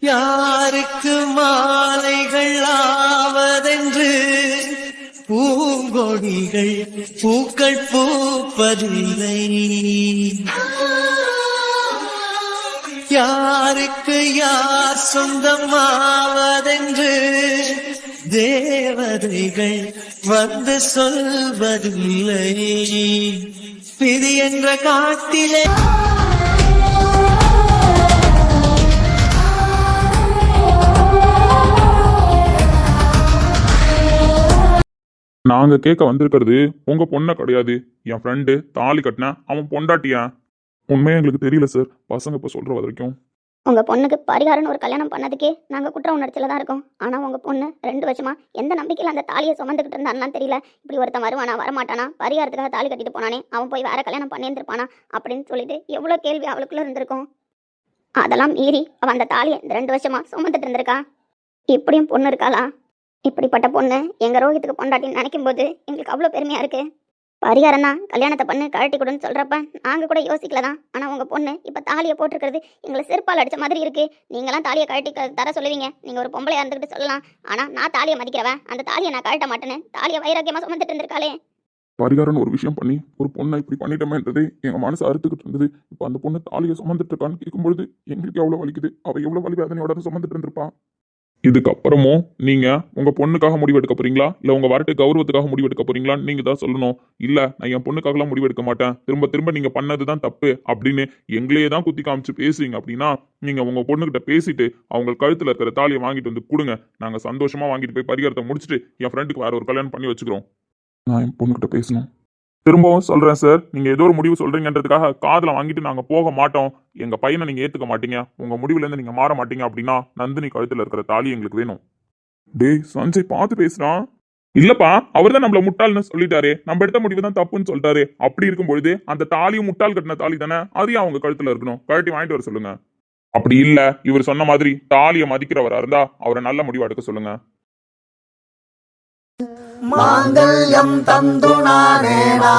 யாருக்கு மாலைகள் ஆவதென்று பூங்கொடிகள் பூக்கள் பூப்பதில்லை. யாருக்கு யார் சொந்தமாவதென்று தேவதைகள் வந்து சொல்வதில்லை. விதி என்ற காட்டிலே நாங்க கேட்க வந்திருக்கிறது உங்க பொண்ணை கிடையாது, என் ஃப்ரெண்டு தாலி கட்டின அவன் பொண்டாட்டியா. உண்மையா எங்களுக்கு தெரியல சார். பசங்க இப்ப சொல்ற வரைக்கும் உங்க பொண்ணுக்கு பரிகாரம்னு ஒரு கல்யாணம் பண்ணதுக்கே நாங்க குற்ற உணர்ச்சியில தான் இருக்கோம். ஆனா உங்க பொண்ணு 2 வருஷமா எந்த நம்பிக்கையில அந்த தாலியை சுமந்துக்கிட்டு இருந்தான்னு தெரியல. இப்படி ஒருத்தன் வருவானா வரமாட்டானா, பரிகாரத்துக்காக தாலி கட்டிட்டு போனானே அவன் போய் வேற கல்யாணம் பண்ணியிருந்திருப்பானா அப்படின்னு சொல்லிட்டு எவ்வளவு கேள்வி அவளுக்குள்ள இருந்திருக்கும். அதெல்லாம் மீறி அவன் அந்த தாலியை இந்த 2 வருஷமா சுமந்துட்டு இருந்திருக்கா. இப்படியும் பொண்ணு இருக்காளா? இப்படிப்பட்ட பொண்ணு எங்க ரோஹித்துக்கு பொண்டாட்டின்னு நினைக்கும் போது எங்களுக்கு அவ்வளோ பெருமையா இருக்கு. பரிகாரம் தான் கல்யாணத்தை பண்ணு கழட்டி கொடுன்னு சொல்றப்ப நாங்க கூட யோசிக்கலதான். ஆனா உங்க பொண்ணு இப்ப தாலியை போட்டிருக்கிறது எங்களை செருப்பால் அடிச்ச மாதிரி இருக்கு. நீங்களாம் தாலியை கழட்டி தர சொல்லுவீங்க, நீங்க ஒரு பொம்பளையா இருந்துகிட்டு சொல்லலாம். ஆனா நான் தாலியை மதிக்கிறவன், அந்த தாலியை நான் கழட்ட மாட்டேன்னு தாலியை வைராக்கியமா சுமந்துட்டு இருந்திருக்காளே. பரிகாரம்னு ஒரு விஷயம் பண்ணி ஒரு பொண்ணை இப்படி பண்ணிட்டோமேன்றது எங்க மனசு அறுத்துக்கிட்டு இருந்தது. இப்ப அந்த பொண்ணு தாலியை சுமந்துட்டு இருக்கான்னு கேட்கும்பொழுது எங்களுக்கு எவ்வளவு வலிக்குது. அவ எவ்வளவு வலி வேதனையோட சுமந்துட்டு இருந்திருப்பா. இதுக்கப்புறமும் நீங்க உங்க பொண்ணுக்காக முடிவெடுக்க போறீங்களா, இல்ல உங்க வரட்டு கௌரவத்துக்காக முடிவெடுக்க போறீங்களான்னு நீங்க தான் சொல்லணும். இல்ல நான் என் பொண்ணுக்காகலாம் முடிவெடுக்க மாட்டேன், திரும்ப திரும்ப நீங்க பண்ணதுதான் தப்பு அப்படின்னு எங்களையே தான் குத்தி காமிச்சு பேசுவீங்க அப்படின்னா நீங்க உங்க பொண்ணுகிட்ட பேசிட்டு அவங்க கழுத்துல இருக்கிற தாலியை வாங்கிட்டு வந்து கொடுங்க. நாங்க சந்தோஷமா வாங்கிட்டு போய் பரிகாரத்தை முடிச்சுட்டு என் ஃப்ரெண்டுக்கு வேற ஒரு கல்யாணம் பண்ணி வச்சுக்கிறோம். நான் என் பொண்ணுகிட்ட பேசணும். திரும்பவும் சொல்றேன் சார், நீங்க ஏதோ ஒரு முடிவு சொல்றீங்கன்றதுக்காக காதுல வாங்கிட்டு நாங்க போக மாட்டோம். எங்க பையனை நீங்க ஏத்துக்க மாட்டீங்க, உங்க முடிவுல இருந்து நீங்க மாற மாட்டீங்க அப்படின்னா நந்தினி கழுத்துல இருக்கிற தாலி எங்களுக்கு வேணும். டேய் சஞ்சய் பார்த்து பேசுறான். இல்லப்பா அவர் தான் நம்மள முட்டாள்னு சொல்லிட்டாரு, நம்ம எடுத்த முடிவு தான் தப்புன்னு சொல்லிட்டாரு. அப்படி இருக்கும்பொழுது அந்த தாலியும் முட்டாள் கட்டின தாலி தானே, அதையும் அவங்க கழுத்துல இருக்கணும். கழட்டி வாங்கிட்டு வர சொல்லுங்க. அப்படி இல்ல இவர் சொன்ன மாதிரி தாலியை மதிக்கிறவரா இருந்தா அவரை நல்ல முடிவு எடுக்க சொல்லுங்க. மாங்கல்யம் தந்துநானேனா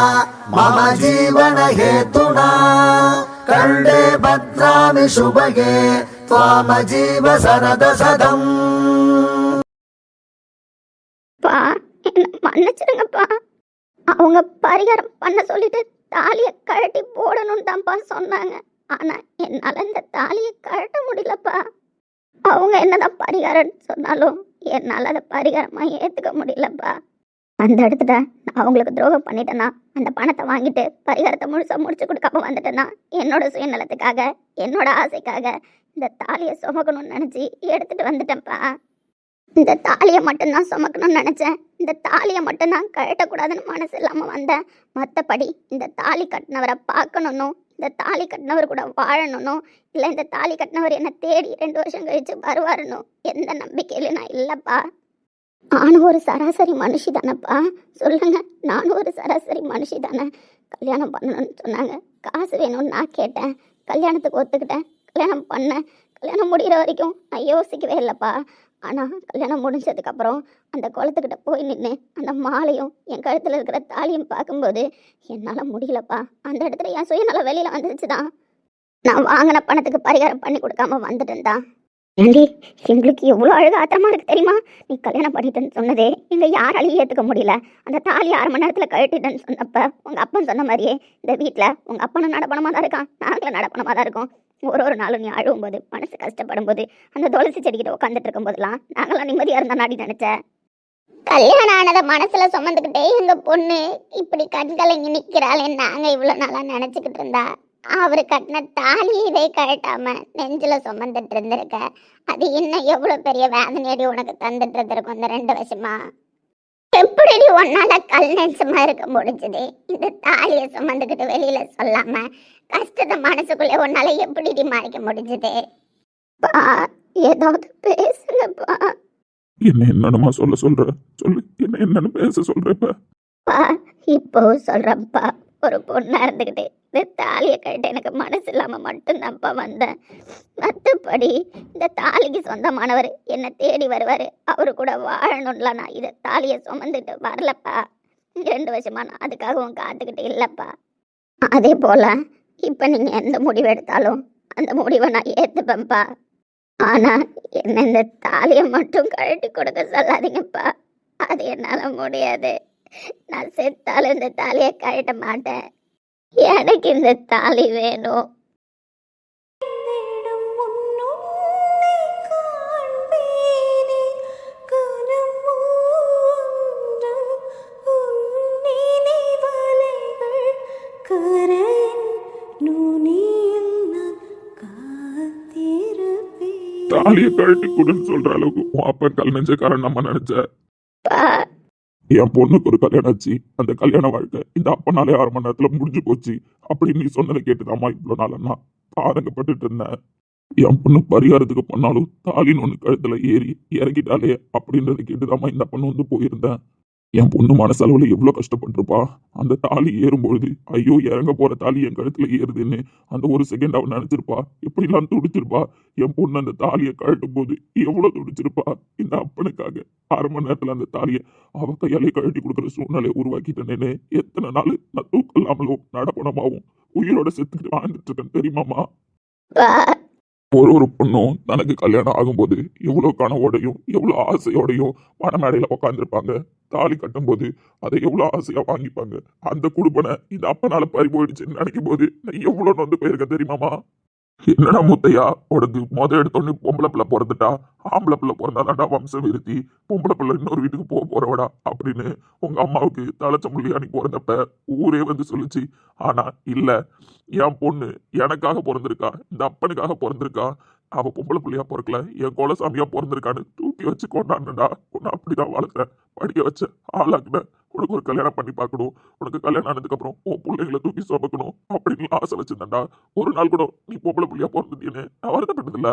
மம ஜீவன ஹேதுனா கண்டே பத்ராமி சுபகே த்வாம ஜீவ சரத சதம். பா என்ன மன்னிச்சிடுங்கப்பா. அவங்க பரிகாரம் பண்ண சொல்லிட்டு தாலியை கழட்டி போடணும்னு தான்ப்பா சொன்னாங்க. ஆனா என்னால இந்த தாலியை கழட்ட முடியலப்பா. அவங்க என்னதான் பரிகாரம் சொன்னாலும் என்னால அதை பரிகாரமா ஏத்துக்க முடியலப்பா. அந்த இடத்துல நான் அவங்களுக்கு துரோகம் பண்ணிட்டேன்னா, அந்த பணத்தை வாங்கிட்டு பரிகாரத்தை முழுசா முடிச்சு கொடுக்காம வந்துட்டேன்னா என்னோட சுயநலத்துக்காக என்னோட ஆசைக்காக இந்த தாலியை சுமக்கணும்னு நினைச்சு எடுத்துட்டு வந்துட்டேன்ப்பா. இந்த தாலியை மட்டும்தான் சுமக்கணும்னு நினைச்சேன். இந்த தாலியை மட்டும்தான் கழட்டக்கூடாதுன்னு மனசு இல்லாம வந்தேன். மற்றபடி இந்த தாலி கட்டினவரை பார்க்கணும்னும் இந்த தாலி கட்டினவர் கூட வாழணும், இல்லை இந்த தாலி கட்டினவர் என்னை தேடி 2 வருஷம் கழிச்சு வருவாருன்னு எந்த நம்பிக்கையிலும் நான் இல்லைப்பா. நானும் ஒரு சராசரி மனுஷி தானேப்பா, சொல்லுங்க. நானும் ஒரு சராசரி மனுஷி தானே. கல்யாணம் பண்ணணும்னு சொன்னாங்க, காசு வேணும்னு நான் கேட்டேன், கல்யாணத்துக்கு ஒத்துக்கிட்டேன், கல்யாணம் பண்ணேன். கல்யாணம் முடிகிற வரைக்கும் நான் யோசிக்கவே இல்லைப்பா. ஆனால் கல்யாணம் முடிஞ்சதுக்கப்புறம் அந்த குளத்துக்கிட்ட போய் நின்று அந்த மாலையும் என் கழுத்தில் இருக்கிற தாலியும் பார்க்கும்போது என்னால் முடியலப்பா. அந்த இடத்துல என் சுயநல வெளியில் வந்துருச்சு தான். நான் வாங்கின பணத்துக்கு பரிகாரம் பண்ணி கொடுக்காம வந்துட்டேன் தான். ஏண்டி எங்களுக்கு எவ்வளோ அழகு ஆத்திரமா இருக்கு தெரியுமா? நீ கல்யாணம் பண்ணிட்டேன்னு சொன்னதே எங்கள் யாராலையும் ஏற்றுக்க முடியல. அந்த தாலி 1/2 மணி நேரத்தில் கழட்டிட்டேன்னு சொன்னப்ப உங்கள் அப்பன் சொன்ன மாதிரியே இந்த வீட்டில் உங்கள் அப்பனும் நடப்பணமாக தான் இருக்கான், நாங்களும் நடப்பணமாக தான் இருக்கோம். ஒரு நாளும் நீ அழுவும்போது மனசு கஷ்டப்படும் போது அந்த துளசி செடிக்கிட்ட உட்காந்துட்டு இருக்கும் போதெல்லாம் நாங்களாம் நிம்மதியாக இருந்தா நாடி நினைச்சேன். கல்யாணம் ஆனதை மனசுல சுமந்துக்கிட்டே எங்க பொண்ணு இப்படி கண்கலங்கி நிற்கிறாளேன்னு நாங்கள் இவ்வளோ நாளாக நினச்சிக்கிட்டு இருந்தா, அவரு கட்டின தாலியவே கழட்டாம நெஞ்சில சுமந்துட்டு இருந்திருக்க. அது இன்னும் எவ்வளவு பெரிய வேதனையடி உனக்கு தந்துட்டு இருந்திருக்கும் இந்த 2 வருஷமா. எப்படி உன்னால கல் நெஞ்சமா இருக்க முடிஞ்சது? இந்த தாலியை சுமந்துக்கிட்டு வெளியில சொல்லாம கஷ்டத்தை மனசுக்குள்ளே உன்னால எப்படி மறைக்க முடிஞ்சது? பா ஏதாவது பேசுங்கப்பா. என்ன என்னமா சொல்ற சொல்லு, என்ன என்னன்னு பேச சொல்றப்ப இப்போ சொல்றப்பா, ஒரு பொண்ணா இருந்துக்கிட்டு இந்த தாலியை கழட்ட எனக்கு மனசு இல்லாமல் மட்டும்தான்ப்பா வந்தேன். மற்றபடி இந்த தாலிக்கு சொந்தமானவர் என்னை தேடி வருவார், அவரு கூட வாழணும்லாம் நான் இதை தாலியை சுமந்துட்டு வரலப்பா. 2 வருஷமா நான் அதுக்காகவும் காத்துக்கிட்டு இல்லைப்பா. அதே போல் இப்போ நீங்கள் எந்த முடிவு எடுத்தாலும் அந்த முடிவை நான் ஏற்றுப்பேன்ப்பா. ஆனா என்ன இந்த தாலியை மட்டும் கழட்டி கொடுக்க சொல்லாதீங்கப்பா. அது என்னால முடியாது. நான் செத்தாலும் இந்த தாலியை கழட்ட மாட்டேன். எனக்கு இந்த தாலி வேணும். தாலியை கழட்டி கொடுன்னு சொல்ற அளவுக்கு உன் அப்பன் கல் நெஞ்சக்காரன் நம்ம நினைச்ச. பா, என் பொண்ணுக்கு ஒரு கல்யாணம் ஆச்சு. அந்த கல்யாண வாழ்க்கை இந்த அப்பனாலே 6 மணி நேரத்துல முடிஞ்சு போச்சு அப்படின்னு நீ சொன்னதை கேட்டுதாம்மா இவ்வளவு நாள் நான் ஆதங்கப்பட்டுட்டு இருந்தேன். என் பொண்ணு பரிகாரத்துக்கு பண்ணாலும் தாலின்னு ஒண்ணு கழுத்துல ஏறி இறக்கிட்டாலே அப்படின்றத கேட்டுதாம்மா இந்த பொண்ணு வந்து போயிருந்தேன். என் பொண்ணு மனசளவுல எவ்வளவு கஷ்டப்பட்டிருப்பா. அந்த தாலி ஏறும்பொழுது ஐயோ இறங்க போற தாலி என் கழுத்துல ஏறுதுன்னு அந்த ஒரு செகண்ட் அவன் நினைச்சிருப்பா. எப்படிலாம் துடிச்சிருப்பா. என் பொண்ணு அந்த தாலியை கழட்டும் போது எவ்வளவு துடிச்சிருப்பா. இந்த அப்பனுக்காக 1/2 மணி நேரத்துல அந்த தாலியை அவ கையாலே கழட்டி கொடுக்குற சூழ்நிலையை உருவாக்கிட்டேனே. எத்தனை நாள் நான் தூக்கம் இல்லாமலும் நடப்பணமாவும் உயிரோட செத்துக்கிட்டு வாழ்ந்துட்டு இருக்கேன் தெரியுமாமா. பா, ஒரு பொண்ணும் தனக்கு கல்யாணம் ஆகும்போது எவ்வளவு கனவோடையும் எவ்வளவு ஆசையோடையும் மணமேடையில உட்காந்துருப்பாங்க. தாலி கட்டும்போது அதை எவ்வளவு ஆசையா வாங்கிப்பாங்க. அந்த குடும்பனை இந்த அப்பனால பறி போயிடுச்சுன்னு நினைக்கும் போது நான் எவ்வளவு நொந்து போயிருக்கேன் தெரியுமாமா. என்னடா முத்தையா உனக்கு எடுத்தோடனே பொம்பளை பிள்ளை பிறந்துட்டா, ஆம்பளை பிள்ளை பிறந்தாதான்டா வம்சம் விருத்தி, பொம்பளை பிள்ளை இன்னொரு வீட்டுக்கு போறவடா அப்படின்னு உங்க அம்மாவுக்கு தலைச்ச முள்ளியா நீ பிறந்தப்ப ஊரே வந்து சொல்லுச்சு. ஆனா இல்ல, என் பொண்ணு எனக்காக பிறந்திருக்கா, இந்த அப்பனுக்காக பிறந்திருக்கா, அவ பொம்பளை பிள்ளையா பிறக்கல, என் குலசாமியா பிறந்திருக்கான்னு தூக்கி வச்சு கொண்டாடுனடா. உன்னை அப்படிதான் வளர்த்தேன், படிக்க வச்ச, ஆளாக்குன. உனக்கு ஒரு கல்யாணம் பண்ணி பார்க்கணும், உனக்கு கல்யாணம் ஆனதுக்கு அப்புறம் உன் பிள்ளைங்களை தூக்கி சுமக்கணும் அப்படின்னு ஆசை வச்சிருந்தேன்டா. ஒரு நாள் கூட நீ பொம்பளை பிள்ளையா பிறந்தீன்னு நான் வருத்தப்பட்டதில்ல.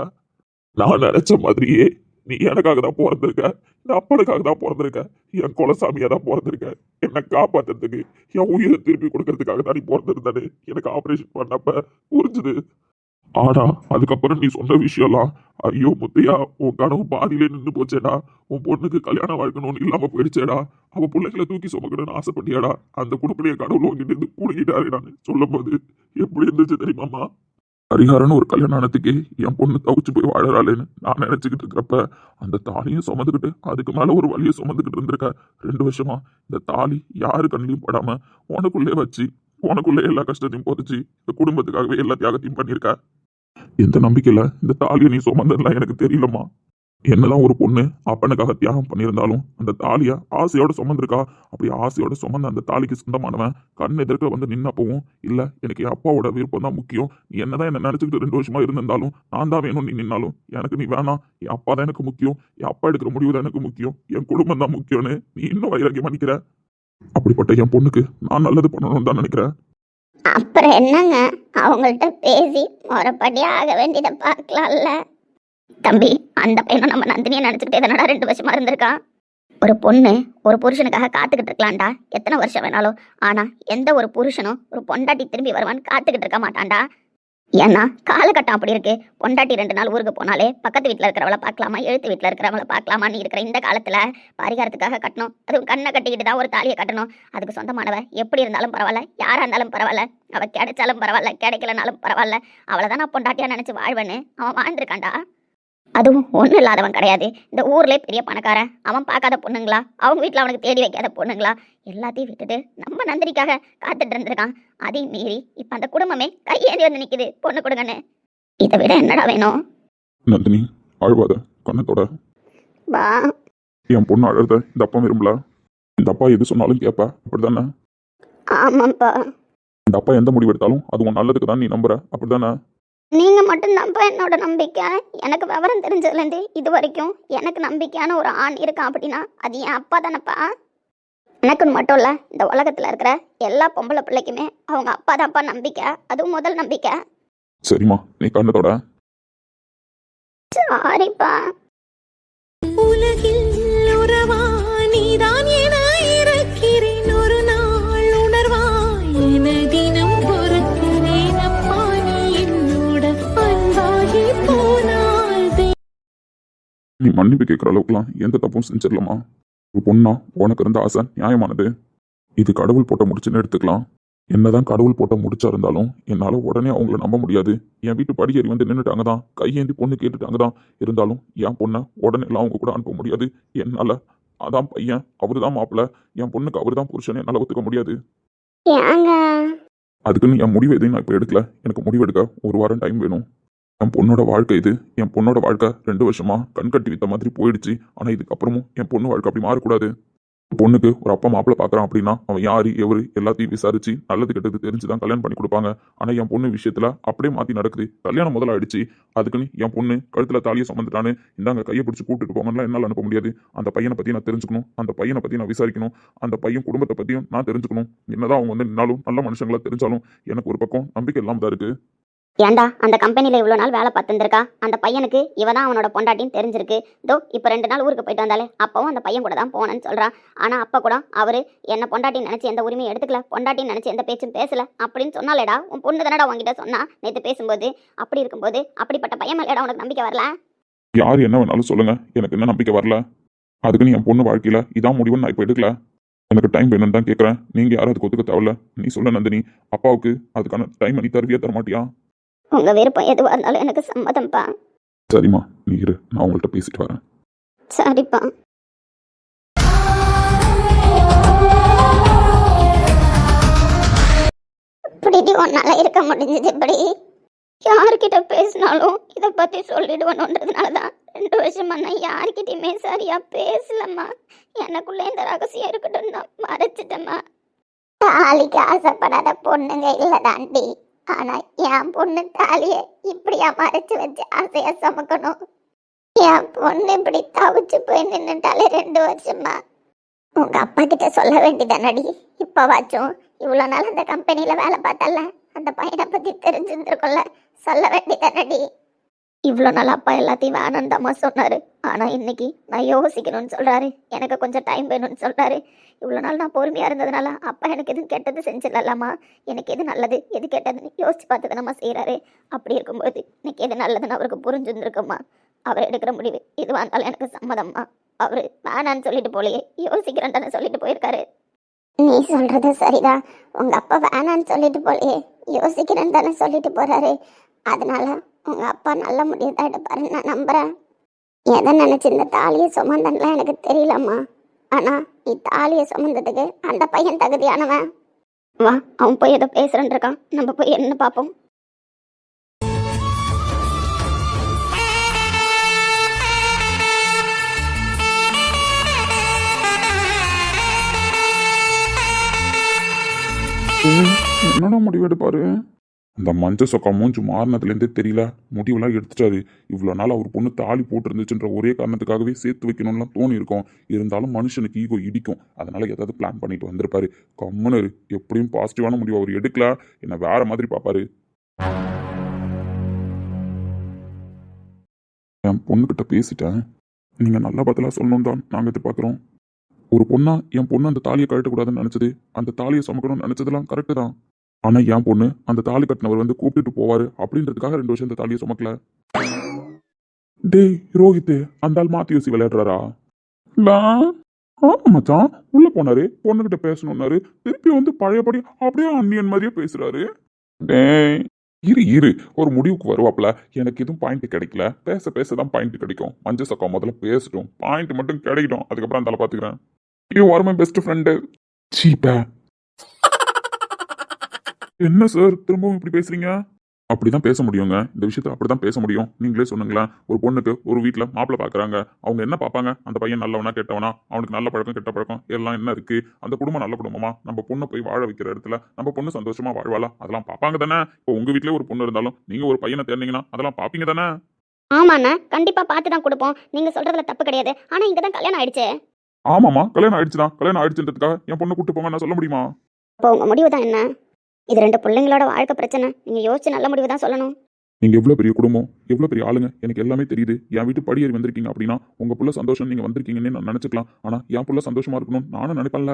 நான் நினைச்ச மாதிரியே நீ எனக்காக தான் பிறந்திருக்க, இந்த அப்பனுக்காக தான் பிறந்திருக்க, என் குலசாமியா தான் பிறந்திருக்க. என்னை காப்பாத்துறதுக்கு, என் உயிரை திருப்பி கொடுக்கறதுக்காக தான் நீ பிறந்திருந்தானு எனக்கு ஆபரேஷன் பண்ணப்ப புரிஞ்சுது. ஆனா அதுக்கப்புறம் நீ சொன்ன விஷயம்லாம் ஐயோ முத்தையா உன் கனவு பாதியிலே நின்று போச்சேடா. உன் பொண்ணுக்கு கல்யாணம் வாழ்க்கணும்னு இல்லாம போயிடுச்சேடா. அவ பிள்ளைகளை தூக்கி சுமக்கணும்னு ஆசைப்பட்டியாடா. அந்த குடும்பத்தைய கடவுள் உங்ககிட்ட இருந்து புடுங்கிட்டாருடான்னு சொல்லும் போது எப்படி இருந்துச்சு தெரியுமாமா. பரிகாரம்னு ஒரு கல்யாணத்துக்கு என் பொண்ணு தவிச்சு போய் வாழறாளேன்னு நான் நினைச்சுக்கிட்டு இருக்கிறப்ப அந்த தாலியும் சுமந்துக்கிட்டு அதுக்கு மேல ஒரு வழியை சுமந்துக்கிட்டு இருந்திருக்க. 2 வருஷமா இந்த தாலி யாரு கண்ணிலையும் படாம உனக்குள்ளே வச்சு உனக்குள்ளே எல்லா கஷ்டத்தையும் போதிச்சு இந்த குடும்பத்துக்காகவே எல்லா தியாகத்தையும் பண்ணியிருக்க. எந்த நம்பிக்கையில இந்த தாலியை நீ சுமந்ததுலாம் எனக்கு தெரியலம்மா. என்னதான் ஒரு பொண்ணு அப்பனுக்காக தியாகம் பண்ணியிருந்தாலும் அந்த தாலிய ஆசையோட சுமந்திருக்கா. அப்படி ஆசையோட சுமந்த அந்த தாலிக்கு சொந்தமானவன் கண் எதிர்க்க வந்து நின்னப்பவும் இல்ல எனக்கு என் அப்பாவோட விருப்பம் தான் முக்கியம், நீ என்னதான் என்ன நினைச்சுக்கிட்டு 2 வருஷமா இருந்திருந்தாலும் நான் தான் வேணும், நீ நின்னாலும் எனக்கு நீ வேணாம், என் அப்பா தான் எனக்கு முக்கியம், என் அப்பா எடுக்கிற முடிவு தான் எனக்கு முக்கியம், என் குடும்பம் தான் முக்கியம்னு நீ இன்னும் வைராக்கியம் பண்ணிக்கிற. அப்படிப்பட்ட என் பொண்ணுக்கு நான் நல்லது பண்ணணும்னு தான் நினைக்கிறேன். அப்புறம் என்னங்க, அவங்கள்ட்ட பேசி முறைப்படி ஆக வேண்டியதை பார்க்கலாம்ல. தம்பி, அந்த பையனும் நம்ம நந்தினியை நினைச்சுக்கிட்டே தானடா 2 வருஷமா இருந்திருக்கான். ஒரு பொண்ணு ஒரு புருஷனுக்காக காத்துக்கிட்டு இருக்கலாம்டா எத்தனை வருஷம் வேணாலும். ஆனா எந்த ஒரு புருஷனும் ஒரு பொண்டாட்டி திரும்பி வருவான்னு காத்துக்கிட்டு இருக்க மாட்டான்டா. ஏன்னா காலகட்டம் அப்படி இருக்கு. பொண்டாட்டி 2 நாள் ஊருக்கு போனாலே பக்கத்து வீட்டுல இருக்கிறவளை பார்க்கலாமா, எழுத்து வீட்டுல இருக்கிறவளை பார்க்கலாமான்னு இருக்கிற இந்த காலத்துல பரிகாரத்துக்காக கட்டணும், அதுவும் கண்ணை கட்டிக்கிட்டு தான் ஒரு தாலியை கட்டணும். அதுக்கு சொந்தமானவ எப்படி இருந்தாலும் பரவாயில்ல, யாரா இருந்தாலும் பரவாயில்ல, அவ கிடைச்சாலும் பரவாயில்ல, கிடைக்கலனாலும் பரவாயில்ல, அவளைதான் நான் பொண்டாட்டியா நினைச்சு வாழ்வேன்னு அவன் வாழ்ந்திருக்கான்டா. அதுவும் ஒன்றும் இல்லாதவன் கிடையாது. இந்த ஊர்ல பெரிய பணக்காரன், அவன் பார்க்காத பொண்ணுங்களா, அவங்க வீட்டில் அவனுக்கு தேடி வைக்காத பொண்ணுங்களா, எல்லாத்தையும் விட்டுட்டு நம்ம நந்தினிக்காக காத்துட்டு இருந்திருக்கான். அதையும் மீறி இப்ப அந்த குடும்பமே கையேந்தி வந்து நிக்குது பொண்ணு கொடுங்கன்னு. இதை விட என்னடா வேணும்? நந்தினி அழுவாத, கண்ணத்தோட வா. என் பொண்ணு அழுத இந்த அப்பா விரும்பல. இந்த அப்பா எது சொன்னாலும் கேட்ப, அப்படித்தானே? ஆமாப்பா. இந்த அப்பா எந்த முடிவு எடுத்தாலும் அது உன் நல்லதுக்கு தான் நீ நம்புற, அப்படித்தானே? நீங்க மட்டும் நம்ப என்னோட நம்பிக்கை. எனக்கு விவரம் தெரிஞ்சதுலேருந்து இது வரைக்கும் எனக்கு நம்பிக்கையான ஒரு ஆண் இருக்கான் அப்படின்னா அது என் அப்பா தானப்பா. எனக்குன்னு மட்டும் இல்ல, இந்த உலகத்துல இருக்கிற எல்லா பொம்பளை பிள்ளைக்குமே அவங்க அப்பா தான்ப்பா நம்பிக்கை, அதுவும் முதல் நம்பிக்கை. சரிம்மா, நீ கண்ணத்தோட. சாரிப்பா. உலகில் உறவா நீதான் என இருக்கிறேன், ஒரு நாள் உணர்வாய் என தினம் பொறுக்கிறேன் அப்பா, நீ என்னோட அன்பாகி போனாள். நீ மன்னிப்பு கேட்குற அளவுக்குலாம் எந்த தப்பும் செஞ்சிடலாமா. ஒரு பொண்ணா உனக்கு இருந்த ஆசை நியாயமானது. இது கடவுள் போட்ட முடிச்சுன்னு எடுத்துக்கலாம். என்னதான் கடவுள் போட்ட முடிச்சா இருந்தாலும் என்னால உடனே அவங்கள நம்ப முடியாது. என் வீட்டு படியேறி வந்து நின்னுட்டாங்க தான், கையேந்தி பொண்ணு கேட்டுட்டாங்க தான். இருந்தாலும் என் பொண்ணை உடனே எல்லாம் அவங்க கூட அனுப்ப முடியாது. என்னால அதான் பையன், அவருதான் மாப்பிள்ளை, என் பொண்ணுக்கு அவருதான் புருஷன், என்னால ஒத்துக்க முடியாது. ஏங்க அதுக்குன்னு என் முடிவு எதையும் நான் இப்போ எடுக்கல. எனக்கு முடிவு எடுக்க 1 வாரம் டைம் வேணும். என் பொண்ணோட வாழ்க்கை இது. என் பொண்ணோட வாழ்க்கை 2 வருஷமா கண்கட்டி வித்த மாதிரி போயிடுச்சு. ஆனா இதுக்கப்புறமும் என் பொண்ணு வாழ்க்கை அப்படி மாறக்கூடாது. பொண்ணுக்கு ஒரு அப்பா மாப்பிள்ளை பார்க்கறான் அப்படின்னா அவன் யாரு எவரு எல்லாத்தையும் விசாரிச்சு நல்லது கெட்டது தெரிஞ்சுதான் கல்யாணம் பண்ணி கொடுப்பாங்க. ஆனா என் பொண்ணு விஷயத்துல அப்படியே மாத்தி நடக்குது. கல்யாணம் முதல்ல ஆயிடுச்சு, அதுக்குன்னு என் பொண்ணு கழுத்துல தாலியை சுமந்துட்டான்னு இந்தாங்க கையை பிடிச்சி கூட்டிட்டு போங்கன்னா என்னால அனுப்ப முடியாது. அந்த பையனை பத்தி நான் தெரிஞ்சுக்கணும், அந்த பையனை பத்தி நான் விசாரிக்கணும், அந்த பையன் குடும்பத்தை பத்தியும் நான் தெரிஞ்சுக்கணும். என்னதான் அவங்க வந்து நின்னாலும் நல்ல மனுஷங்களா தெரிஞ்சாலும் எனக்கு ஒரு பக்கம் நம்பிக்கை இல்லாம தான் இருக்கு. ஏன்டா அந்த கம்பெனியில் இவ்வளோ நாள் வேலை பார்த்துருந்துருக்கா, அந்த பையனுக்கு இவ தான் அவனோட பொண்டாட்டின்னு தெரிஞ்சிருக்கு. இதோ இப்போ 2 நாள் ஊருக்கு போயிட்டு வந்தாலே அப்பவும் அந்த பையன் கூட தான் போனேன்னு சொல்கிறான். ஆனால் அப்போ கூட அவர் என்ன பொண்டாட்டின்னு நினச்சி எந்த உரிமையும் எடுத்துக்கல, பொண்டாட்டின்னு நினச்சி எந்த பேச்சும் பேசலை அப்படின்னு சொன்னாலேடா. உன் பொண்ணு தானடா உங்ககிட்ட சொன்னா நேற்று பேசும்போது. அப்படி இருக்கும்போது அப்படிப்பட்ட பையன் மேலேடா உனக்கு நம்பிக்கை வரல? யார் என்ன வேணாலும் சொல்லுங்க, எனக்கு என்ன நம்பிக்கை வரல. அதுக்குன்னு என் பொண்ணு வாழ்க்கையில இதான் முடிவுன்னு நான் இப்போ எடுக்கல. எனக்கு டைம் வேணும்னு தான் கேட்குறேன். நீங்க யாரும் அதுக்கு ஒத்துக்க தேவையில்ல. நீ சொல்ல நந்தினி, அப்பாவுக்கு அதுக்கான டைம் நீ தருவியா தர மாட்டியா? உங்க விருப்பம் எதுவாக இருந்தாலும் எனக்கு சம்மதம்ப்பா. சரிம்மா, நீ இரு, நான் உங்கள்கிட்ட பேசிட்டு வரேன். சரிப்பா. இப்படி உன்னால இருக்க முடிஞ்சது இப்படி? யார்கிட்ட பேசினாலும் இதை பத்தி சொல்லிடுவணுன்றதுனால தான் 2 வருஷமா நான் யார்கிட்டயுமே சரியா பேசலம்மா. எனக்குள்ள இந்த ரகசியம் இருக்கட்டும் நான் மறைச்சிட்டேம்மா. தாலிக்கு ஆசைப்படாத பொண்ணுங்க இல்லதாண்டி. ஆனா என் பொண்ணு தாலிய இப்படியா மறைச்சு வச்சு ஆசையா சுமக்கணும்? என் பொண்ணு இப்படி தவிச்சு போய் நின்னுட்டாலே 2 வருஷமா. உங்க அப்பா கிட்ட சொல்ல வேண்டியதானடி இப்பவாச்சும்? இவ்வளவு நாள் அந்த கம்பெனில வேலை பார்த்தல, அந்த பையனை பத்தி தெரிஞ்சிருந்துருக்கும்ல, சொல்ல வேண்டியதானடி? இவ்வளோ நாள் அப்பா எல்லாத்தையும் வேணும்னு தாம்மா சொன்னாரு. ஆனா இன்னைக்கு நான் யோசிக்கணும்னு சொல்றாரு, எனக்கு கொஞ்சம் டைம் வேணும்னு சொல்றாரு. இவ்வளோ நாள் நான் பொறுமையா இருந்ததுனால அப்பா எனக்கு எதுவும் கெட்டது செஞ்சிடலாமா? எனக்கு எது நல்லது எது கெட்டதுன்னு யோசிச்சு பார்த்து நம்ம செய்யறாரு. அப்படி இருக்கும்போது இன்னைக்கு எது நல்லதுன்னு அவருக்கு புரிஞ்சுருந்துருக்குமா? அவர் எடுக்கிற முடிவு எதுவாக இருந்தாலும் எனக்கு சம்மதம்மா. அவரு வேணான்னு சொல்லிட்டு போலையே, யோசிக்கிறேன் தானே சொல்லிட்டு போயிருக்காரு. நீ சொல்றது சரிதான். உங்க அப்பா வேணான்னு சொல்லிட்டு போலையே, யோசிக்கிறேன்னு தானே சொல்லிட்டு போறாரு. அதனால உங்க அப்பா நல்ல முடிவு தான் எடுப்பாரு நான் நம்புறேன். எதை நினைச்சு இந்த தாலியை சுமந்தன்லாம் எனக்கு தெரியலம்மா. ஆனா நீ தாலியை சுமந்ததுக்கு அந்த பையன் தகுதியானவன். வா, அவன் போய் ஏதோ பேசுறேன் இருக்கான், நம்ம போய் என்ன பார்ப்போம். என்னடா முடிவு எடுப்பாரு? அந்த மஞ்ச சொக்கா மூஞ்சி மாறினதுலேருந்தே தெரியல, முடிவெல்லாம் எடுத்துட்டாரு. இவ்வளோ நாள் அவர் பொண்ணு தாலி போட்டிருந்துச்சுன்ற ஒரே காரணத்துக்காகவே சேர்த்து வைக்கணும்லாம் தோணி இருக்கும். இருந்தாலும் மனுஷனுக்கு ஈகோ இடிக்கும். அதனால ஏதாவது பிளான் பண்ணிட்டு வந்திருப்பாரு. கம்முனரு, எப்படியும் பாசிட்டிவான முடிவு அவர் எடுக்கல, என்ன வேற மாதிரி பார்ப்பாரு. என் பொண்ணுகிட்ட பேசிட்டேன். நீங்க நல்ல பதிலா சொல்லணும் தான் நாங்கள் எதிர்பார்க்குறோம். ஒரு பொண்ணா என் பொண்ணு அந்த தாலியை கழட்டக்கூடாதுன்னு நினைச்சது, அந்த தாலியை சுமக்கணும்னு நினைச்சதெல்லாம் கரெக்டு தான். ஆனா என் பொண்ணு அந்த தாலி கட்டினவர் வந்து கூப்பிட்டுட்டு போவாரு அப்படின்றதுக்காக 2 வருஷம் இந்த தாலியை சுமக்கல. டேய் ரோஹித், அந்த ஆள் மாத்தி யோசி விளையாடுறாரா? ஆமா மச்சான், உள்ள போனாரு, பொண்ணுகிட்ட பேசணும்னாரு, திருப்பி வந்து பழையபடி அப்படியே அந்நியன் மாதிரியே பேசுறாரு. டேய் இரு இரு, ஒரு முடிவுக்கு வருவாப்ல. எனக்கு எதுவும் பாயிண்ட் கிடைக்கல, பேச பேசதான் பாயிண்ட் கிடைக்கும். மஞ்சள் சக்கா முதல்ல பேசட்டும், பாயிண்ட் மட்டும் கிடைக்கட்டும், அதுக்கப்புறம் அந்த பாத்துக்கிறேன். You are my best friend. சீப்ப என்ன சார் திரும்பவும் இப்படி பேசுறீங்க? அப்படிதான் பேச முடியுங்க, இந்த விஷயத்த அப்படிதான் பேச முடியும். நீங்களே சொன்னீங்களேன், ஒரு பொண்ணுக்கு ஒரு வீட்டில் மாப்பிள்ளை பார்க்குறாங்க, அவங்க என்ன பார்ப்பாங்க? அந்த பையன் நல்லவனா கெட்டவனா, அவனுக்கு நல்ல பழக்கம் கெட்ட பழக்கம் எல்லாம் என்ன இருக்கு, அந்த குடும்பம் நல்ல குடும்பமா, நம்ம பொண்ணை போய் வாழ வைக்கிற இடத்துல நம்ம பொண்ணு சந்தோஷமா வாழ்வாளா, அதெல்லாம் பார்ப்பாங்க தானே. இப்போ உங்க வீட்டிலே ஒரு பொண்ணு இருந்தாலும் நீங்க ஒரு பையனை தேர்ந்தீங்கன்னா அதெல்லாம் பார்ப்பீங்க தானே. ஆமாண்ணா, கண்டிப்பா பார்த்து தான் கொடுப்போம். நீங்க சொல்றதுல தப்பு கிடையாது. ஆனா இங்க தான் கல்யாணம் ஆயிடுச்சே. ஆமாமா, கல்யாணம் ஆயிடுச்சுதான். கல்யாணம் ஆயிடுச்சுன்றதுக்காக என் பொண்ணை கூட்டு போங்க நான் சொல்ல முடியுமா? இப்போ உங்க முடிவு தான் என்ன? இது 2 பிள்ளைங்களோட வாழ்க்கை பிரச்சனை. நீங்க யோசிச்சு நல்ல முடிவு தான் சொல்லணும். நீங்க எவ்வளவு பெரிய குடும்பம், எவ்வளவு பெரிய ஆளுங்க, எனக்கு எல்லாமே தெரியுது. என் வீட்டு படியேறி வந்திருக்கீங்க அப்படின்னா உங்க புள்ள சந்தோஷம் நீங்க வந்திருக்கீங்கன்னு நான் நினைச்சுக்கலாம். ஆனா என் புள்ள சந்தோஷமா இருக்கணும் நானும் நினைப்பேன்ல.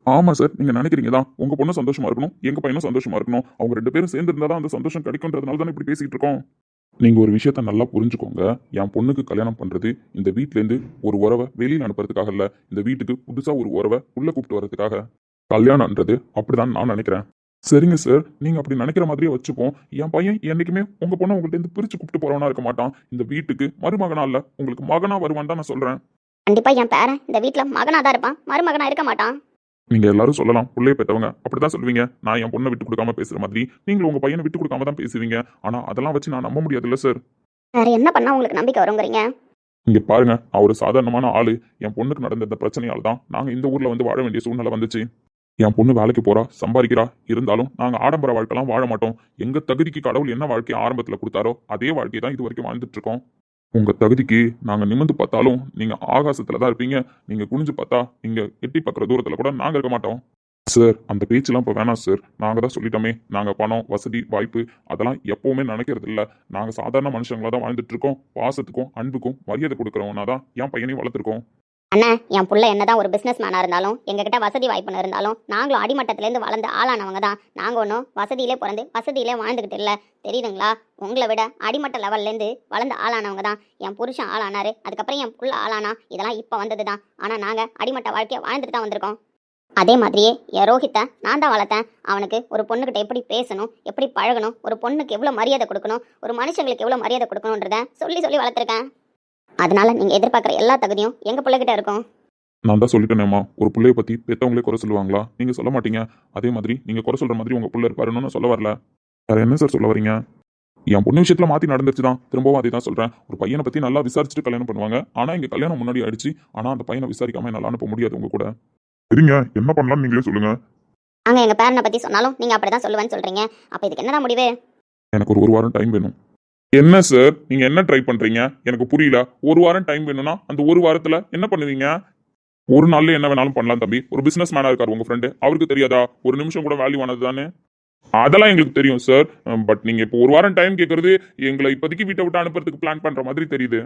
ஆமா சார், நீங்க நினைக்கிறீங்க தான், உங்க பொண்ணு சந்தோஷமா இருக்கணும், எங்க பையனும் சந்தோஷமா இருக்கணும், அவங்க 2 பேரும் சேர்ந்து இருந்தாதான் அந்த சந்தோஷம் கிடைக்கும்ன்றதுனால தானே இப்படி பேசிட்டு இருக்கோம். நீங்க ஒரு விஷயத்த நல்லா புரிஞ்சுக்கோங்க. என் பொண்ணுக்கு கல்யாணம் பண்றது இந்த வீட்ல இருந்து ஒரு உறவை வெளியில அனுப்புறதுக்காக இல்ல, இந்த வீட்டுக்கு புதுசா ஒரு உறவை உள்ள கூப்பிட்டு வர்றதுக்காக. கல்யாணம்ன்றது அப்படிதான் நான் நினைக்கிறேன். சரிங்க சார், நீங்க அப்படி நினைக்கிற மாதிரியே வச்சுப்போம். என் பையன் என்னைக்குமே உங்க பொண்ணை உங்கள்ட்ட இருந்து பிரிச்சு கூப்பிட்டு போறவனா இருக்க மாட்டான். இந்த வீட்டுக்கு மருமகனா இல்ல, உங்களுக்கு மகனா வருவான் தான் நான் சொல்றேன். கண்டிப்பா என் பேரன் இந்த வீட்ல மகனா தான் இருப்பான், மருமகனா இருக்க மாட்டான். நீங்க எல்லாரும் சொல்லலாம், புள்ளைய பெத்தவங்க அப்படிதான் சொல்லுவீங்க. நான் என் பொண்ணை விட்டு கொடுக்காம பேசுற மாதிரி நீங்களும் உங்க பையனை விட்டு கொடுக்காம தான் பேசுவீங்க. ஆனா அதெல்லாம் வச்சு நான் நம்ப முடியாதுல்ல சார். வேற என்ன பண்ணா உங்களுக்கு நம்பிக்கை வருங்கிறீங்க? இங்க பாருங்க, நான் ஒரு சாதாரணமான ஆளு. என் பொண்ணுக்கு நடந்த இந்த பிரச்சனையால தான் நாங்க இந்த ஊர்ல வந்து வாழ வேண்டிய சூழ்நிலை வந்துச்சு. என் பொண்ணு வேலைக்கு போறா, சம்பாதிக்கிறா. இருந்தாலும் நாங்க ஆடம்பர வாழ்க்கைலாம் வாழ மாட்டோம். எங்க தகுதிக்கு கடவுள் என்ன வாழ்க்கையை ஆரம்பத்துல கொடுத்தாரோ அதே வாழ்க்கையை தான் இது வரைக்கும் வாழ்ந்துட்டு இருக்கோம். உங்க தகுதிக்கு நாங்க நிமிர்ந்து பார்த்தாலும் நீங்க ஆகாசத்துல தான் இருப்பீங்க. நீங்க குனிஞ்சு பார்த்தா நீங்க எட்டி பார்க்குற தூரத்துல கூட நாங்க இருக்க மாட்டோம். சார், அந்த பேச்செல்லாம் இப்போ வேணாம் சார். நாங்க தான் சொல்லிட்டோமே, நாங்க பணம், வசதி, வாய்ப்பு அதெல்லாம் எப்பவுமே நினைக்கிறது இல்ல. நாங்க சாதாரண மனுஷங்களா தான் வாழ்ந்துட்டு இருக்கோம். பாசத்துக்கும் அன்புக்கும் மரியாதை கொடுக்குறவனா தான் என் பையனையும் வளர்த்துருக்கோம். அண்ணா, என் புள்ள என்னதான் ஒரு பிசினஸ் மேனா இருந்தாலும் எங்ககிட்ட வசதி வாய்ப்புன்னு இருந்தாலும் நாங்களும் அடிமட்டத்திலேருந்து வளர்ந்து ஆளானவங்க தான். நாங்கள் ஒன்றும் வசதியிலே பிறந்து வசதியிலே வாழ்ந்துக்கிட்டு இல்லை, தெரியுதுங்களா? உங்களை விட அடிமட்ட லெவல்லேருந்து வளர்ந்து ஆளானவங்க தான். என் புருஷன் ஆளானாரு, அதுக்கப்புறம் என் புள்ள ஆளானா, இதெல்லாம் இப்போ வந்தது தான். ஆனால் நாங்கள் அடிமட்ட வாழ்க்கையை வாழ்ந்துட்டு தான் வந்திருக்கோம். அதே மாதிரியே என் ரோஹித்தை நான் தான் வளர்த்தேன். அவனுக்கு ஒரு பொண்ணுக்கிட்ட எப்படி பேசணும், எப்படி பழகணும், ஒரு பொண்ணுக்கு எவ்வளோ மரியாதை கொடுக்கணும், ஒரு மனுஷங்களுக்கு எவ்வளோ மரியாதை கொடுக்கணுன்றத சொல்லி சொல்லி வளர்த்துருக்கேன். அதனால நீங்க எதிர்பார்க்குற எல்லா தகுதியும் எங்க பிள்ளைகிட்ட இருக்கும். நான் தான் சொல்லிட்டேனேம்மா, ஒரு பிள்ளைய பத்தி பெத்தவங்களே குறை சொல்லுவாங்களா? நீங்க சொல்ல மாட்டீங்க. அதே மாதிரி நீங்க குறை சொல்ற மாதிரி உங்க பிள்ளை இருப்பாருன்னு நான் சொல்ல வரல. வேற என்ன சார் சொல்ல வரீங்க? என் பொண்ணு விஷயத்துல மாத்தி நடந்துச்சு தான். திரும்பவும் அதே தான் சொல்றேன். ஒரு பையனை பத்தி நல்லா விசாரிச்சுட்டு கல்யாணம் பண்ணுவாங்க. ஆனா இங்க கல்யாணம் முன்னாடி ஆயிடுச்சு. ஆனா அந்த பையனை விசாரிக்காம என்னால அனுப்ப முடியாது உங்க கூட. சரிங்க, என்ன பண்ணலாம்னு நீங்களே சொல்லுங்க. நாங்க எங்க பேரனை பத்தி சொன்னாலும் நீங்க அப்படிதான் சொல்லுவேன்னு சொல்றீங்க. அப்ப இதுக்கு என்னடா முடிவு? எனக்கு ஒரு வாரம் டைம் வேணும். என்ன சார், நீங்க என்ன ட்ரை பண்றீங்க? எனக்கு புரியல. ஒரு வாரம் டைம் வேணும்னா அந்த ஒரு வாரத்துல என்ன பண்ணுவீங்க? ஒரு நாள்ல என்ன வேணாலும் பண்ணலாம் தம்பி. ஒரு பிசினஸ் மேனா இருக்காரு உங்க ஃப்ரெண்டு, அவருக்கு தெரியாதா ஒரு நிமிஷம் கூட வேல்யூ ஆனது தானே? அதெல்லாம் எங்களுக்கு தெரியும் சார். பட் நீங்க இப்போ ஒரு வாரம் டைம் கேட்கறது எங்களை இப்போதைக்கு வீட்டை விட்டு அனுப்புறதுக்கு பிளான் பண்ற மாதிரி தெரியுது.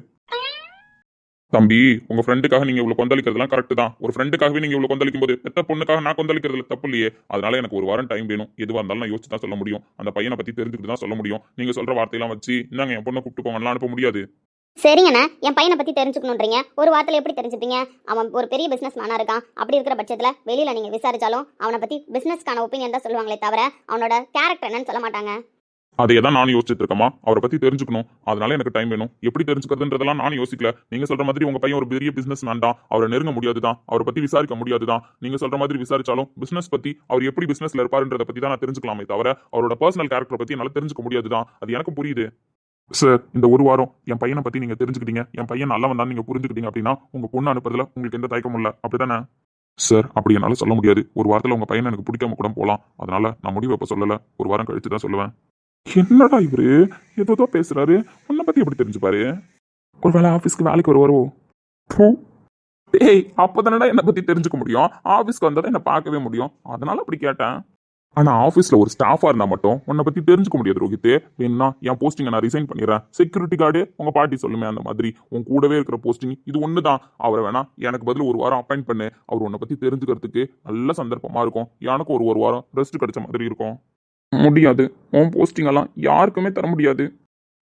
தம்பி, உங்க ஃப்ரெண்டுக்காக நீங்க இவ்வளவு கொந்தளிக்கிறதுலாம் கரெக்ட் தான். ஒரு ஃப்ரெண்டுக்காகவே நீங்க இவ்வளவு கொந்தளிக்கும் போது பெத்த பொண்ணுக்காக நான் கொந்தளிக்கிறதுல தப்பு இல்லையே. அதனால எனக்கு ஒரு வாரம் டைம் வேணும். எதுவா இருந்தாலும் நான் யோசிச்சு தான் சொல்ல முடியும். அந்த பையனை பத்தி தெரிஞ்சுக்கிட்டு தான் சொல்ல முடியும். நீங்க சொல்ற வார்த்தையெல்லாம் வச்சு இந்தாங்க என் பொண்ணை கூப்பிட்டு போங்கலாம் அனுப்ப முடியாது. சரிங்கண்ணா, என் பையனை பத்தி தெரிஞ்சுக்கணுன்றீங்க. ஒரு வாரத்துல எப்படி தெரிஞ்சுப்பீங்க? அவன் ஒரு பெரிய பிசினஸ் மேனா இருக்கான். அப்படி இருக்கிற பட்சத்துல வெளியில நீங்க விசாரிச்சாலும் அவனை பத்தி பிசினஸ்க்கான ஒப்பீனியன் தான் சொல்லுவாங்களே தவிர அவனோட கேரக்டர் என்னன்னு சொல்ல மாட்டாங்க. அதை தான் நானும் யோசிச்சுட்டு இருக்கமா, அவரை பத்தி தெரிஞ்சுக்கணும். அதனால எனக்கு டைம் வேணும். எப்படி தெரிஞ்சுக்கிறதுன்றதெல்லாம் நானும் யோசிக்கல. நீங்க சொல்ற மாதிரி உங்க பையன் ஒரு பெரிய பிசினஸ் மேன் தான். அவரை நெருங்க முடியாதுதான். அவரை பத்தி விசாரிக்க முடியாதுதான். நீங்க சொல்ற மாதிரி விசாரிச்சாலும் பிசினஸ் பத்தி அவர் எப்படி பிசினஸ்ல இருப்பாருன்றத பத்தி தான் நான் தெரிஞ்சுக்கலாமே தவிர அவரோட பர்சனல் கேரக்டரை பத்தி என்னால தெரிஞ்சுக்க முடியாதுதான். அது எனக்கு புரியுது சார். இந்த ஒரு வாரம் என் பையனை பத்தி நீங்க தெரிஞ்சுக்கிட்டீங்க, என் பையன் நல்லா வந்தான்னு நீங்க புரிஞ்சுக்கிட்டீங்க அப்படின்னா உங்க பொண்ணு அனுப்புறதுல உங்களுக்கு எந்த தயக்கமும் இல்ல, அப்படித்தானே சார்? அப்படி என்னால சொல்ல முடியாது. ஒரு வாரத்துல உங்க பையனை எனக்கு பிடிக்காம கூட போலாம். அதனால நான் முடிவு எப்ப சொல்லல, ஒரு வாரம் கழிச்சு தான் சொல்லுவேன். என்னடா இவரு ஏதோ பேசுறாரு? உன்னை பத்தி எப்படி தெரிஞ்சுப்பாரு? ஒருவேளை ஆபீஸ்க்கு வேலைக்கு வருவாரோ? ஏய், அப்பதானடா என்னை பத்தி தெரிஞ்சுக்க முடியும். ஆபீஸ்க்கு வந்தா என்ன பார்க்கவே முடியும். அதனால அப்படி கேட்டேன். ஆனா ஆபீஸ்ல ஒரு ஸ்டாஃபா இருந்தா மட்டும் உன்னை பத்தி தெரிஞ்சுக்க முடியாது ரோஹித். வேணும்னா என் போஸ்டிங்கை நான் ரிசைன் பண்ணிடுறேன். செக்யூரிட்டி கார்டு உங்க பாட்டி சொல்லுமே அந்த மாதிரி உன் கூடவே இருக்கிற போஸ்டிங் இது ஒண்ணுதான். அவரை வேணா எனக்கு பதில் ஒரு வாரம் அப்பாயிண்ட் பண்ணு. அவர் உன்னை பத்தி தெரிஞ்சுக்கிறதுக்கு நல்ல சந்தர்ப்பமா இருக்கும். எனக்கு ஒரு வாரம் ரெஸ்ட் கிடைச்ச மாதிரி இருக்கும். முடியாது, உன் போஸ்டிங் எல்லாம் யாருக்குமே தர முடியாது.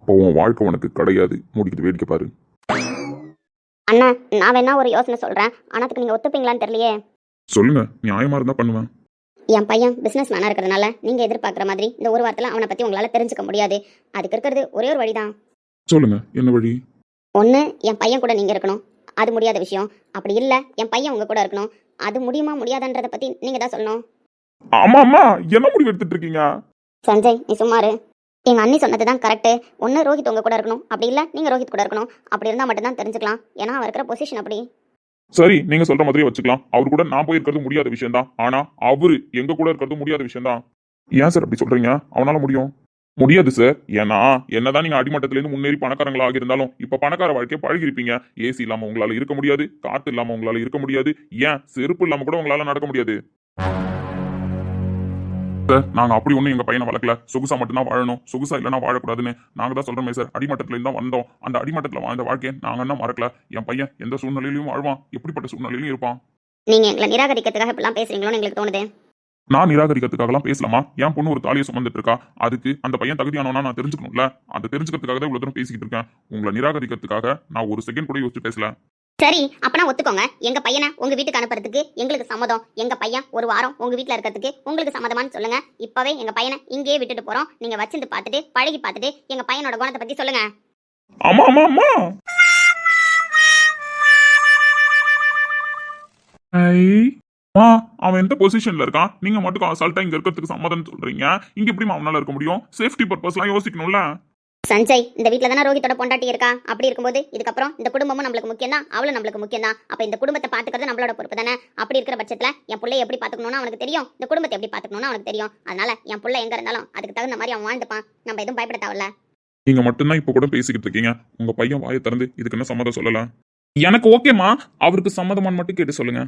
அப்போ உன் வாழ்க்கை உனக்கு கிடையாது. மூடிக்கிட்டு வேடிக்கை பாரு. அண்ணா, நான் வேணா ஒரு யோசனை சொல்றேன். ஆனா அதுக்கு நீங்க ஒத்துப்பீங்களான்னு தெரியலையே. சொல்லுங்க, நியாயமா இருந்தா பண்ணுவேன். என் பையன் பிசினஸ் மேனா இருக்கிறதுனால நீங்க எதிர்பார்க்குற மாதிரி இந்த ஒரு வாரத்துல அவனை பத்தி உங்களால தெரிஞ்சுக்க முடியாது. அதுக்கு இருக்கிறது ஒரே ஒரு வழிதான். சொல்லுங்க, என்ன வழி? ஒன்று, என் பையன் கூட நீங்க இருக்கணும். அது முடியாத விஷயம். அப்படி இல்லை, என் பையன் உங்க கூட இருக்கணும். அது முடியுமா முடியாதுன்றதை பத்தி நீங்க தான் சொல்லணும். ஆமா ஆமா, என்ன முடிவு எடுத்துட்டு இருக்கீங்க? சஞ்சய், நீ சும்மாரு. எங்க அண்ணி சொன்னது தான் கரெக்டு. ஒன்று ரோஹித் உங்க கூட இருக்கணும், அப்படி இல்லை நீங்க ரோஹித் கூட இருக்கணும். அப்படி இருந்தால் மட்டும்தான் தெரிஞ்சுக்கலாம். ஏன்னா அவர் இருக்கிற பொசிஷன் அப்படி. சரி, நீங்க சொல்ற மாதிரி வச்சுக்கலாம். அவர் கூட நான் போய் இருக்கிறது முடியாத விஷயம் தான். ஆனா அவரு எங்க கூட இருக்கிறது முடியாத விஷயம் தான். ஏன் சார் அப்படி சொல்றீங்க? அவனால முடியும்? முடியாது சார். ஏன்னா என்னதான் நீங்க அடிமட்டத்திலேருந்து முன்னேறி பணக்காரங்களா ஆகியிருந்தாலும் இப்ப பணக்கார வாழ்க்கையை பழகிருப்பீங்க. ஏசி இல்லாம உங்களால இருக்க முடியாது, காத்து இல்லாம உங்களால இருக்க முடியாது, ஏன் செருப்பு இல்லாம கூட உங்களால நடக்க முடியாது. நாங்க அப்படி ஒண்ணு எங்க பையனை வளர்க்கல. சொகுசா மட்டும்தான் வாழணும், சொகுசா இல்லைன்னா வாழக்கூடாதுன்னு நாங்க தான் சொல்றோமே சார். அடிமட்டத்துல இருந்தா வந்தோம். அந்த அடிமட்டத்துல வாழ்ந்த வாழ்க்கையை நாங்க என்ன மறக்கல. என் பையன் எந்த சூழ்நிலையிலும் வாழ்வான், எப்படிப்பட்ட சூழ்நிலையிலும் இருப்பான். நீங்க எங்களை நிராகரிக்கிறதுக்காக இப்பெல்லாம் பேசுறீங்களோன்னு எங்களுக்கு தோணுது. நான் நிராகரிக்கிறதுக்காகலாம் பேசலாமா? என் பொண்ணு ஒரு தாலியை சுமந்துட்டு இருக்கா. அதுக்கு அந்த பையன் தகுதியானவனா நான் தெரிஞ்சுக்கணும்ல. அதை தெரிஞ்சுக்கிறதுக்காக தான் இவ்வளவு தூரம் பேசிக்கிட்டு இருக்கேன். உங்களை நிராகரிக்கிறதுக்காக நான் ஒரு செகண்ட் கூட யோசிச்சு பேசல. சரி அப்பனா ஒத்துக்கோங்க, எங்க பையனை உங்க வீட்டுக்கு அனுப்புறதுக்கு எங்களுக்கு சம்மதம். எங்க பையன் ஒரு வாரம் உங்க வீட்ல இருக்கிறதுக்கு உங்களுக்கு சம்மதமான்னு சொல்லுங்க. இப்பவே எங்க பையனை இங்கேயே விட்டுட்டு போறோம். நீங்க வச்சிருந்து பார்த்துட்டு பழகி பார்த்துட்டு எங்க பையனோட குணத்தை பத்தி சொல்லுங்க. அம்மா அம்மா அம்மா ஐ அவன் எந்த பொசிஷன்ல இருக்கான்? நீங்க மட்டும் அசால்ட்டா இங்க இருக்கிறதுக்கு சம்மதம் சொல்றீங்க. இங்க எப்படிமா அவனால இருக்க முடியும்? சேஃப்டி பர்பஸ்லாம் யோசிக்கணும்ல. சஞ்சய், இந்த வீட்ல தானே ரோஹித்தோட பொண்டாட்டி இருக்கா. அப்படி இருக்கும்போது இதுக்கப்புறம் இந்த குடும்பமும் நம்மளுக்கு முக்கியம் தான், அவளும் நம்மளுக்கு முக்கியம் தான். அப்ப இந்த குடும்பத்தை பாத்துக்கிறது நம்மளோட பொறுப்பு தானே. அப்படி இருக்கிற பட்சத்துல என் பிள்ளைய எப்படி பாத்துக்கணும்னு அவனுக்கு தெரியும், இந்த குடும்பத்தை எப்படி பாத்துக்கணும்னு அவனுக்கு தெரியும். அதனால என் பிள்ளை எங்க இருந்தாலும் அதுக்கு தகுந்த மாதிரி அவன் வாழ்ந்துப்பான். நம்ம எதுவும் பயப்பட தேவையில்ல. நீங்க மட்டும்தான் இப்ப கூட பேசிக்கிட்டு இருக்கீங்க. உங்க பையன் வாயை திறந்து இதுக்கு என்ன சம்மதம் சொல்லலாம். எனக்கு ஓகேமா, அவருக்கு சம்மதமான்னு மட்டும் கேட்டு சொல்லுங்க.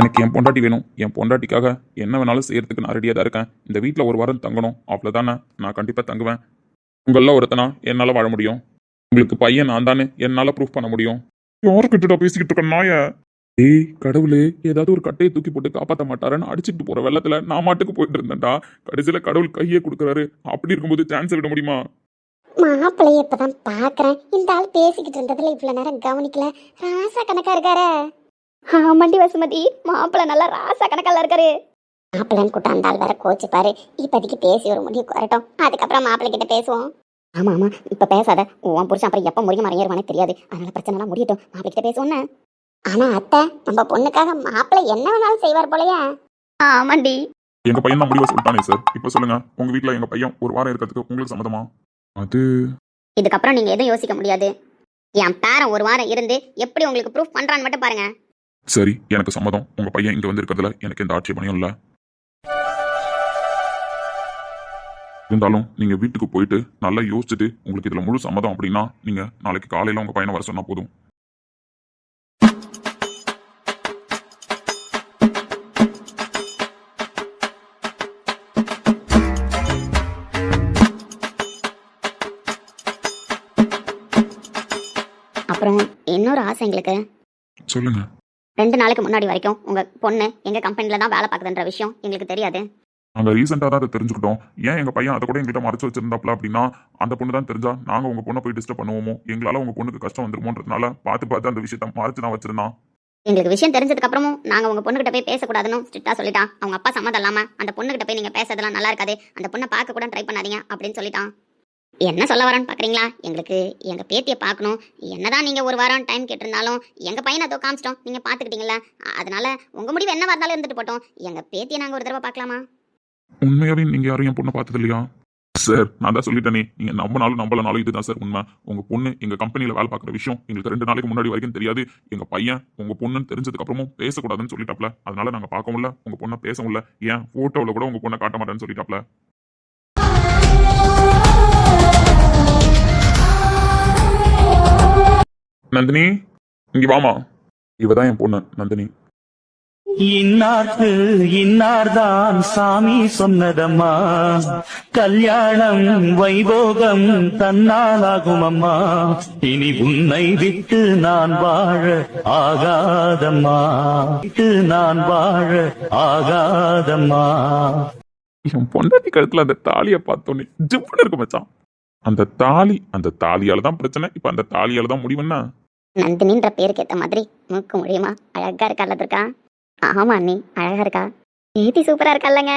எனக்கு என் பொண்டாட்டி வேணும். என் பொண்டாட்டிக்காக என்ன வேணாலும் செய்யறதுக்கு நான் ரெடியா தான் இருக்கேன். இந்த வீட்டில் ஒரு வாரம் தங்கணும், அவ்வளோதானே. நான் கண்டிப்பா தங்குவேன். உங்களெல்லாம் ஒருத்தனா என்னால வாழ முடியும். உங்களுக்கு பையன் நான் தானே என்னால ப்ரூஃப் பண்ண முடியும். யாருக்கிட்ட பேசிக்கிட்டு இருக்க நாய? ஏய் கடவுளே, ஏதாவது ஒரு கட்டையை தூக்கி போட்டு காப்பாற்ற மாட்டாரன்னு அடிச்சுட்டு போற வெள்ளத்துல நான் மாட்டுக்கு போயிட்டு இருந்தேன்டா. கடைசியில கடவுள் கையே கொடுக்குறாரு. அப்படி இருக்கும்போது சான்ஸ் விட முடியுமா? மாப்பிள்ளைய இப்பதான் பாக்குறேன். இந்த ஆள் பேசிக்கிட்டு இருந்ததுல இவ்வளவு நேரம் கவனிக்கல. ராசா கணக்கா இருக்காரு. ஆமாண்டி வசுமதி, மாப்பிள்ளை நல்லா ராசா கணக்கால இருக்காரு. மாப்பிள்ளைன்னு கூட்டம் அந்த ஆள் வேற கோச்சுப்பாரு. இப்போதைக்கு பேசி ஒரு முடிவு வரட்டும், அதுக்கப்புறம் மாப்பிள்ளை கிட்ட பேசுவோம். ஆமா ஆமா, இப்ப பேசாத. உன் புருஷன் அப்புறம் எப்ப முறிய மறையறவானே தெரியாது. அதனால பிரச்சனை எல்லாம் முடியட்டும், மாப்பிள்ளை கிட்ட பேசுவோன்னு. ஆனா அத்தை, நம்ம பொண்ணுக்காக மாப்பிள்ளை என்ன வேணாலும் செய்வார் போலயே. ஆமாண்டி. எங்க பையன் தான் முடிவை சொல்லிட்டானே சார். இப்ப சொல்லுங்க, உங்க வீட்டுல எங்க பையன் ஒரு வாரம் இருக்கிறதுக்கு உங்களுக்கு சம்மதமா? அது இதுக்கப்புறம் நீங்க எதுவும் யோசிக்க முடியாது. என் பேரன் ஒரு வாரம் இருந்து எப்படி உங்களுக்கு ப்ரூஃப் பண்றான்னு மட்டும் பாருங்க. சரி, எனக்கு சம்மதம். உங்க பையன் இங்க வந்து இருக்கிறதுல எனக்கு எந்த ஆட்சேபனையும் இல்ல. இருந்தாலும் நீங்க வீட்டுக்கு போயிட்டு நல்லா யோசிச்சுட்டு உங்களுக்கு இதுல முழு சம்மதம் அப்படின்னா நீங்க நாளைக்கு காலையில உங்க பையனை வர சொன்னா போதும். அப்புறம் இன்னொரு ஆசை எங்களுக்கு. சொல்லுங்க. 2 நாளைக்கு முன்னாடி வரைக்கும் உங்க பொண்ணு எங்க கம்பெனில தான் வேலை பார்க்குதுன்ற விஷயம் எங்களுக்கு தெரியாது. நாங்க ரீசெண்டா தான் அதை தெரிஞ்சுக்கிட்டோம். ஏன் எங்க பையன் அதை கூட எங்கிட்ட மறைச்சு வச்சிருந்தாப்ல அப்படின்னா, அந்த பொண்ணு தான் தெரிஞ்சா நாங்க உங்க பொண்ணை போய் டிஸ்டர்ப் பண்ணுவோமோ, எங்களால உங்க பொண்ணுக்கு கஷ்டம் வந்துருமோன்றதுனால பார்த்து அந்த விஷயத்த மறைச்சு தான் வச்சிருந்தான். எங்களுக்கு விஷயம் தெரிஞ்சதுக்கு அப்புறமும் நாங்க உங்க பொண்ணுகிட்ட போய் பேசக்கூடாதுன்னு ஸ்ட்ரிக்டா சொல்லிட்டான். அவங்க அப்பா சம்மதம் இல்லாம அந்த பொண்ணுகிட்ட போய் நீங்க பேசுறதெல்லாம் நல்லா இருக்காது, அந்த பொண்ணை பார்க்க கூட ட்ரை பண்ணாதீங்க அப்படின்னு சொல்லிட்டான். என்ன சொல்ல வரான்னு பாக்குறீங்களா? எங்களுக்கு எங்க பேத்தியை பார்க்கணும். என்னதான் நீங்க ஒரு வாரம் டைம் கேட்டிருந்தாலும் எங்க பையனை அதோ காமிச்சிட்டோம், நீங்க பாத்துக்கிட்டீங்களா? அதனால உங்க முடிவு என்னவா இருந்தாலும் இருந்துட்டு போட்டோம். எங்க பேத்தியை நாங்க ஒரு தடவை பார்க்கலாமா? உண்மையாவே நீங்க யாரும் என் பொண்ணை பார்த்தது இல்லையா? சார், நான் தான் சொல்லிட்டேனே, நீங்க நம்பினாலும் நம்பலனாலும் இதுதான் சார் உண்மை. உங்க பொண்ணு எங்க கம்பெனில வேலை பார்க்குற விஷயம் எங்களுக்கு 2 நாளைக்கு முன்னாடி வரைக்கும் தெரியாது. எங்க பையன் உங்க பொண்ணுன்னு தெரிஞ்சதுக்கு அப்புறமும் பேசக்கூடாதுன்னு சொல்லிட்டாப்ல. அதனால நாங்க பார்க்கவும் இல்ல, உங்க பொண்ணை பேசவும் இல்ல. ஏன் போட்டோவில் கூட உங்க பொண்ணை காட்ட மாட்டேன்னு சொல்லிட்டாப்ல. நந்தினி, இங்க வாமா. இவதான் என் பொண்ணு நந்தினி. இன்னார்க்கு இன்னார்தான் சாமி சொன்னதம்மா, கல்யாணம் வைபோகம் தன்னாலாகும் அம்மா, இனி உன்னை விட்டு நான் வாழ ஆகாதம்மா, விட்டு நான் வாழ ஆகாதம்மா. என் பொண்டாட்டி கழுத்துல அந்த தாலியை பார்த்தோன்னே ஜிப்புன்னு இருக்கு மச்சான். அந்த தாலியால தான் பிரச்சனை. இப்ப அந்த தாலியால தான் முடிவுன்னா. நந்தினின்ற பேருக்கு ஏத்த மாதிரி மூக்கு முடியுமா அழகா இருக்கா இருக்கா? ஆமா அண்ணி, அழகா இருக்கா. பேத்தி சூப்பரா இருக்கல்லங்க.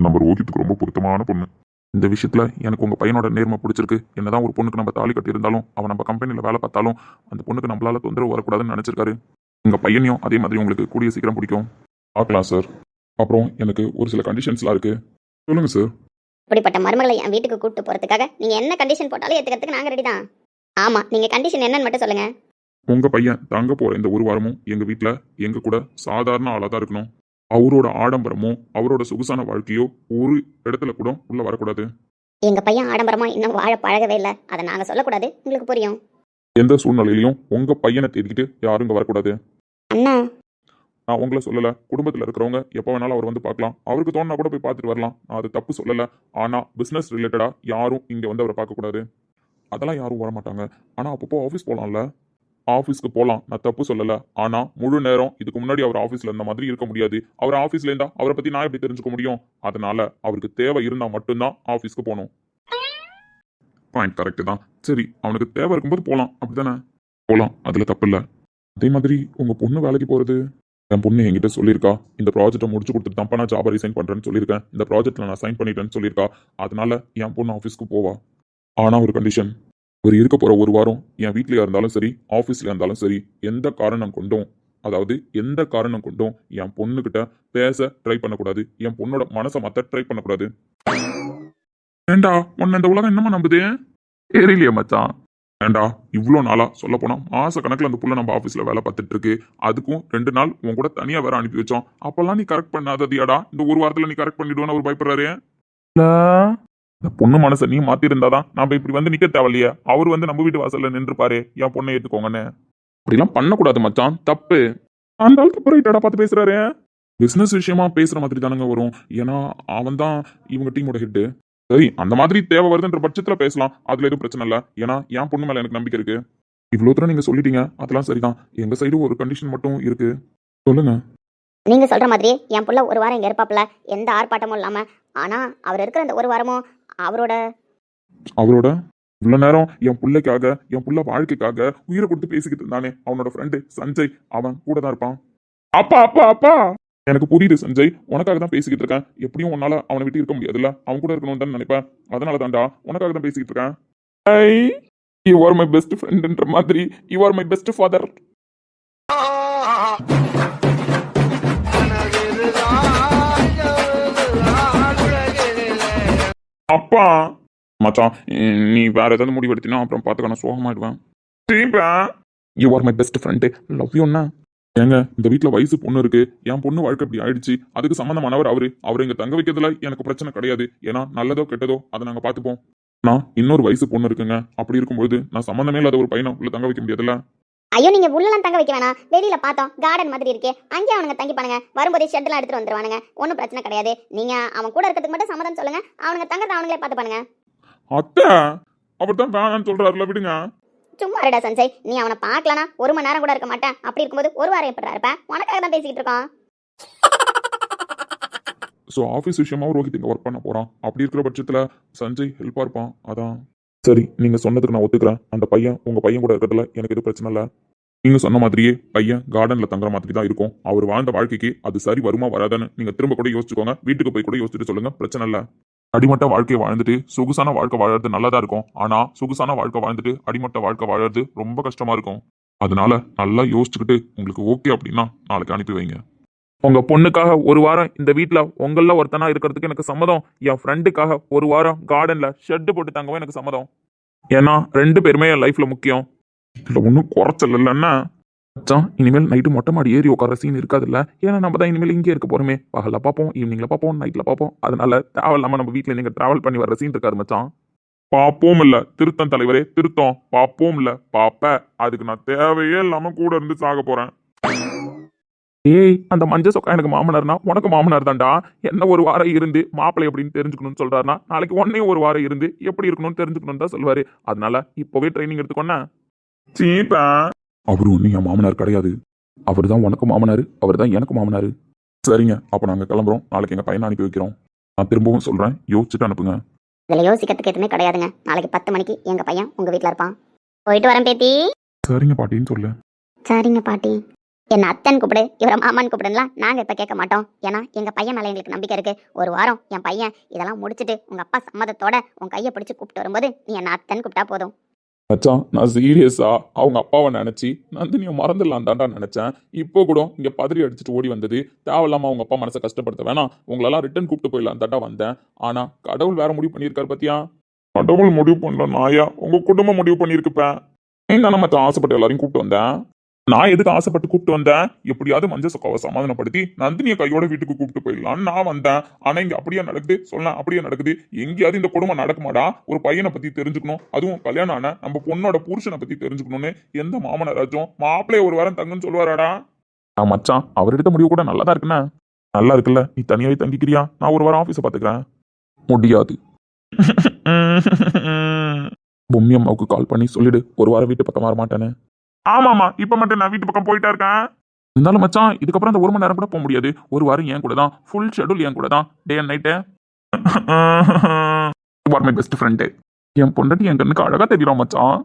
நம்ம ரோஹித்துக்கு ரொம்ப பொருத்தமான பொண்ணு. இந்த விஷயத்துல எனக்கு உங்க பையனோட நேர்மை பிடிச்சிருக்கு. என்னதான் ஒரு பொண்ணுக்கு நம்ம தாலி கட்டி இருந்தாலும், அவன் நம்ம கம்பெனில வேலை பார்த்தாலும் அந்த பொண்ணுக்கு நம்மளால தொந்தரவு வரக்கூடாதுன்னு நினைச்சிருக்காரு. உங்க பையனையும் அதே மாதிரி உங்களுக்கு கூடிய சீக்கிரம் பிடிக்கும். பார்க்கலாம் சார். அப்புறம் எனக்கு ஒரு சில கண்டிஷன்ஸ்லாம் இருக்கு. சொல்லுங்க சார். இப்படிப்பட்ட மருமகளை என் வீட்டுக்கு கூப்பிட்டு போறதுக்காக நீங்க என்ன கண்டிஷன் போட்டாலும் ஏத்துக்கிறதுக்கு நாங்க ரெடி தான். ஆமா, நீங்க கண்டிஷன் என்னன்னு மட்டும் சொல்லுங்க. உங்க பையன் தங்க போற இந்த ஒரு வாரமும் எங்க வீட்டுல எங்க கூட சாதாரண ஆளா தான் இருக்கணும். அவரோட ஆடம்பரமோ அவரோட சொகுசான வாழ்க்கையோ ஒரு இடத்துல கூட உள்ள வரக்கூடாது. எங்க பையன் ஆடம்பரமா இன்னும் வாழ பழகவே இல்லை, அதை நாங்க சொல்லக்கூடாது, உங்களுக்கு புரியும். எந்த சூழ்நிலையிலையும் உங்க பையனை தேடிக்கிட்டு யாரும் இங்க வரக்கூடாது. அண்ணா, நான் உங்களை சொல்லல. குடும்பத்துல இருக்கிறவங்க எப்ப வேணாலும் அவர் வந்து பார்க்கலாம். அவருக்கு தோணுனா கூட போய் பார்த்துட்டு வரலாம். நான் அது தப்பு சொல்லல. ஆனா பிசினஸ் ரிலேட்டடா யாரும் இங்க வந்து அவரை பார்க்க கூடாது. அதெல்லாம் யாரும் வர மாட்டாங்க. ஆனா அப்பப்போ ஆஃபீஸ் போலாம்ல. ஆஃபீஸ்க்கு போகலாம், நான் தப்பு சொல்லல. ஆனா முழு நேரம் இதுக்கு முன்னாடி அவர் ஆஃபீஸ்ல இருந்த மாதிரி இருக்க முடியாது. அவர் ஆஃபீஸ்ல இருந்தா அவரை பத்தி நான் எப்படி தெரிஞ்சுக்க முடியும்? அதனால அவருக்கு தேவை இருந்தா மட்டும்தான் ஆஃபீஸ்க்கு போகணும். பாயிண்ட் கரெக்ட் தான். சரி, அவனுக்கு தேவை இருக்கும்போது போகலாம், அப்படித்தானே? போலாம், அதுல தப்பு இல்ல. அதே மாதிரி உங்க பொண்ணு வேலைக்கு போறது, என் பொண்ணு என்கிட்ட சொல்லியிருக்கா, இந்த ப்ராஜெக்ட்டை முடிச்சு கொடுத்துட்டு தான்ப்பா நான் ஜாபை ரிசைன் பண்றேன்னு சொல்லியிருக்கேன், இந்த ப்ராஜெக்ட்ல நான் சைன் பண்ணிட்டேன்னு சொல்லியிருக்கா. அதனால என் பொண்ணு ஆஃபீஸ்க்கு போவா. ஆனா ஒரு கண்டிஷன், ஒரு இருக்க போற ஒரு வாரம் என் வீட்லயா இருந்தாலும் சரி, ஆஃபீஸ்ல இருந்தாலும் சரி, எந்த காரணம் கொண்டும் என் பொண்ணுகிட்ட பேச ட்ரை பண்ணக்கூடாது, என் பொண்ணோட மனசை மாத்த ட்ரை பண்ணக்கூடாது. ஏண்டா உன்னை இந்த உலகம் என்னமா நம்புது? தெரியலையே மச்சான். ஏண்டா இவ்வளோ நாளா சொல்ல போனா மாச கணக்கில் அந்த புள்ள நம்ம ஆஃபீஸில் வேலை பார்த்துட்டு இருக்கு. அதுக்கும் 2 நாள் உன் கூட தனியாக வேற அனுப்பி வச்சோம். அப்பெல்லாம் நீ கரெக்ட் பண்ணாததியாடா, இந்த ஒரு வாரத்தில் நீ கரெக்ட் பண்ணிடுவேன்னு அவர் பயப்படுறாரு. இந்த பொண்ணு மனசை நீ மாத்திருந்தாதான் நாம இப்படி வந்து நிக்க தேவையில்லையே. அவர் வந்து நம்ம வீட்டு வாசல்ல நின்றுப்பாரு, என் பொண்ணை ஏத்துக்கோங்கன்னு. அப்படிலாம் பண்ணக்கூடாது மச்சான், தப்பு. அந்த ஆள் தப்பு ரைட்டாடா பார்த்து பேசுறாரு. பிசினஸ் விஷயமா பேசுற மாதிரி தானங்க வரும். ஏன்னா அவன் தான் இவங்க டீமோட ஹெட்டு. சரி, அந்த மாதிரி தேவை வருதுன்ற பட்சத்துல பேசலாம், அதுல எதுவும் பிரச்சனை இல்லை. ஏன்னா என் பொண்ணு மேல எனக்கு நம்பிக்கை இருக்கு. இவ்வளோ தூரம் நீங்க சொல்லிட்டீங்க, அதெல்லாம் சரிதான். எங்க சைடு ஒரு கண்டிஷன் மட்டும் இருக்கு. சொல்லுங்க. நீங்க சொல்ற மாதிரி என் புள்ள ஒரு வாரம் இங்க இருப்பாப்ல, எந்த ஆர்ப்பாட்டமும் இல்லாம. ஆனா அவர் இருக்கிற அந்த ஒரு வாரமும் அவரோட இவ்வளவு நேரம் என் பிள்ளைக்காக, என் புள்ள வாழ்க்கைக்காக உயிரை கொடுத்து பேசிக்கிட்டு இருந்தானே அவனோட ஃப்ரெண்டு சஞ்சய், அவன் கூட தான் இருப்பான். அப்பா அப்பா அப்பா, எனக்கு புரியுது சஞ்சய், உனக்காக தான் பேசிக்கிட்டு இருக்கேன். எப்படியும் உன்னால அவனை விட்டு இருக்க முடியாதுல்ல, அவன் கூட இருக்கணும்னு தான் நினைப்பேன். அதனால தான்டா உனக்காக தான் பேசிக்கிட்டு இருக்கேன். யூ ஆர் மை பெஸ்ட் ஃப்ரெண்ட்ன்ற மாதிரி you are my best father. அப்பா மச்சான், நீ வேற ஏதாவது முடிவு எடுத்தினா அப்புறம் பார்த்துக்க, நான் சோகமாயிடுவேன். You are my best friend, love யூண்ணா. ஏங்க இந்த வீட்டில் வயசு பொண்ணு இருக்கு, என் பொண்ணு வாழ்க்கை இப்படி ஆயிடுச்சு, அதுக்கு சம்மந்தமானவர் அவரை இங்க தங்க வைக்கிறதுல எனக்கு பிரச்சனை கிடையாது. ஏன்னா நல்லதோ கெட்டதோ அதை நாங்கள் பார்த்துப்போம். நான் இன்னொரு வயசு பொண்ணு இருக்குங்க, அப்படி இருக்கும்போது நான் சம்மந்தமே இல்லாத ஒரு பையனை உள்ள தங்க வைக்க முடியாதுல்ல. ஐயோ, நீங்க உள்ளலாம் தங்க வைக்க வேணாம். வெளியில பார்த்தோம் கார்டன் மாதிரி இருக்கே, அங்கேயே அவனுங்க தங்கி பானுங்க. வரும்போதே ஷெட்லாம் எடுத்துட்டு வந்துருவானுங்க, ஒன்றும் பிரச்சனை கிடையாது. நீங்க அவன் கூட இருக்கிறதுக்கு மட்டும் சம்மதம் சொல்லுங்க, அவனுங்க தங்கறத அவனுங்களே பார்த்து பானுங்க. அத்தை அவர் தான் வேணான்னு சொல்றாருல, விடுங்க. சும்மா இருடா சஞ்சய், நீ அவனை பார்க்கலனா 1 மணி நேரம் கூட இருக்க மாட்டேன். அப்படி இருக்கும்போது ஒரு வாரம் எப்படா இருப்பேன்? உனக்காக தான் பேசிக்கிட்டு இருக்கோம். ஸோ ஆஃபீஸ் விஷயமா ரோஹித் இங்கே ஒர்க் பண்ண போகிறான். அப்படி இருக்கிற பட்சத்தில் சஞ்சய் ஹெல்ப்பாக இருப்பான். அதான் சரி, நீங்கள் சொன்னதுக்கு நான் ஒத்துக்கிறேன். அந்த பையன் உங்கள் பையன் கூட இருக்கிறதுல எனக்கு எதுவும் பிரச்சனை இல்லை. நீங்கள் சொன்ன மாதிரியே பையன் கார்டனில் தங்குற மாதிரி தான் இருக்கும். அவர் வாழ்ந்த வாழ்க்கைக்கு அது சரி வருமா வராதான்னு நீங்கள் திரும்ப கூட யோசிச்சுக்கோங்க. வீட்டுக்கு போய் கூட யோசிச்சுட்டு சொல்லுங்கள், பிரச்சனை இல்லை. அடிமட்ட வாழ்க்கையை வாழ்ந்துட்டு சொகுசான வாழ்க்கை வாழறது நல்லதா இருக்கும். ஆனால் சொகுசான வாழ்க்கை வாழ்ந்துட்டு அடிமட்ட வாழ்க்கை வாழறது ரொம்ப கஷ்டமாக இருக்கும். அதனால நல்லா யோசிச்சுக்கிட்டு உங்களுக்கு ஓகே அப்படின்னா நாளைக்கு அனுப்பி வைங்க. உங்க பொண்ணுக்காக ஒரு வாரம் இந்த வீட்டில் உங்கள ஒருத்தனா இருக்கிறதுக்கு எனக்கு சம்மதம். என் ஃப்ரெண்டுக்காக ஒரு வாரம் கார்டன்ல ஷெட்டு போட்டு தங்கவும் எனக்கு சம்மதம். ஏன்னா 2 பேருமே என் லைஃப்ல முக்கியம். இல்லை ஒன்றும் குறைச்சல் இல்லைன்னா மச்சான், இனிமேல் நைட்டு மொட்டை மாடி ஏறி உட்கார சீன் இருக்காதுல்ல. ஏன்னா நம்ம தான் இனிமேல் இங்கே இருக்க போறோமே. பகலில் பார்ப்போம், ஈவினிங்ல பார்ப்போம், நைட்ல பார்ப்போம். அதனால தேவையில்லாம நம்ம வீட்டில் நீங்க டிராவல் பண்ணி வர சீன் இருக்காது மச்சான். பாப்போம் இல்ல திருத்தம் தலைவரே, திருத்தம். பாப்போம் இல்ல பாப்ப. அதுக்கு நான் தேவையே இல்லாம கூட இருந்து சாக போறேன். ஏய், அந்த மஞ்சள் சொக்கா எனக்கு மாமனார்னா உனக்கு மாமனார் தான்டா. என்ன ஒரு வாரம் இருந்து மாப்பிள்ளை எப்படின்னு தெரிஞ்சுக்கணும்னு சொல்றாருனா, நாளைக்கு உன்னையும் ஒரு வாரம் இருந்து எப்படி இருக்கணும்னு தெரிஞ்சுக்கணும்னு தான் சொல்வாரு. அதனால இப்பவே ட்ரைனிங் எடுத்துக்கோண்ணா. சீப்பா, அவரு ஒன்றும் என் மாமனார் கிடையாது. அவர் தான் உனக்கு மாமனாரு, அவர் தான் எனக்கு மாமனாரு. சரிங்க, அப்போ நாங்கள் கிளம்புறோம். நாளைக்கு எங்கள் பையனை அனுப்பி வைக்கிறோம். நான் திரும்பவும் சொல்கிறேன், யோசிச்சுட்டு அனுப்புங்க. இதில் யோசிக்கிறதுக்கு எதுவுமே கிடையாதுங்க. நாளைக்கு 10 மணிக்கு எங்கள் பையன் உங்கள் வீட்டில் இருப்பான். போயிட்டு வரேன் பேத்தி. சரிங்க பாட்டின்னு சொல்லு. சரிங்க பாட்டி. என்ன அத்தன் கூப்பிடு, இவரை மாமான்னு கூப்பிடுலாம் நாங்கள் இப்போ கேட்க மாட்டோம். ஏன்னா எங்கள் பையன் மேலே எங்களுக்கு நம்பிக்கை இருக்குது. ஒரு வாரம் என் பையன் இதெல்லாம் முடிச்சுட்டு உங்கள் அப்பா சம்மதத்தோட உன் கையை பிடிச்சி கூப்பிட்டு வரும்போது நீ என்ன அத்தன் கூப்பிட்டா போதும். மச்சான், நான் சீரியஸா அவங்க அப்பாவை நினைச்சி நந்தினியை மறந்துடலாம் தாண்டா நினைச்சேன். இப்போ கூட இங்க பதறி அடிச்சுட்டு ஓடி வந்தது தேவையில்லாம அவங்க அப்பா மனசை கஷ்டப்படுத்த வேணாம், உங்களெல்லாம் ரிட்டர்ன் கூப்பிட்டு போயிடலாம் தாண்டா வந்தேன். ஆனா கடவுள் வேற முடிவு பண்ணியிருக்காரு பத்தியா. கடவுள் முடிவு பண்ணல நாயா, உங்க குடும்பம் முடிவு பண்ணியிருக்குப்பேன். நீங்க தானே மச்சான் ஆசைப்பட்டு எல்லாரையும் கூப்பிட்டு வந்தேன். நான் எதுக்கு ஆசைப்பட்டு கூப்பிட்டு வந்தேன்? எப்படியாவது மஞ்சள் சொக்காவை சமாதானப்படுத்தி நந்தினியை கையோட வீட்டுக்கு கூப்பிட்டு போயிடலான்னு நான் வந்தேன். ஆனா இங்க அப்படியே நடக்குது, சொல்லலாம் அப்படியே நடக்குது. எங்கேயாவது இந்த குடும்பம் நடக்குமாடா? ஒரு பையனை பத்தி தெரிஞ்சுக்கணும், அதுவும் கல்யாணம் ஆன நம்ம பொண்ணோட புருஷனை பத்தி தெரிஞ்சுக்கணும்னு எந்த மாமனாராச்சும் மாப்பிள்ளைய ஒரு வாரம் தங்குன்னு சொல்லுவாராடா? மச்சான், அவர் எடுத்த முடிவு கூட நல்லா தான் இருக்குண்ணா. நல்லா இருக்குல்ல, நீ தனியாவே தங்கிக்கிறியா? நான் ஒரு வாரம் ஆபீஸை பாத்துக்கிறேன். முடியாது. பொம்மி அம்மாவுக்கு கால் பண்ணி சொல்லிடு, ஒரு வாரம் வீட்டு பக்கம் வர மாட்டேன்னு. ஆமாமா, இப்ப மட்டும் நான் வீட்டு பக்கம் போயிட்டா இருக்கேன். இருந்தாலும் மச்சான், இதுக்கப்புறம் அந்த 1 மணி நேரம் கூட போக முடியாது. ஒரு வாரம் என் கூட தான், ஃபுல் ஷெட்யூல் என் கூட தான், day and night. My best friend. என் பொண்டாட்டி என் கண்ணுக்கு அழகா தெரியும் மச்சான்.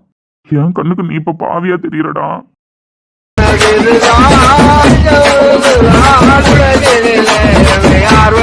என் கண்ணுக்கு நீ இப்ப பாவியா தெரியறடா. யார்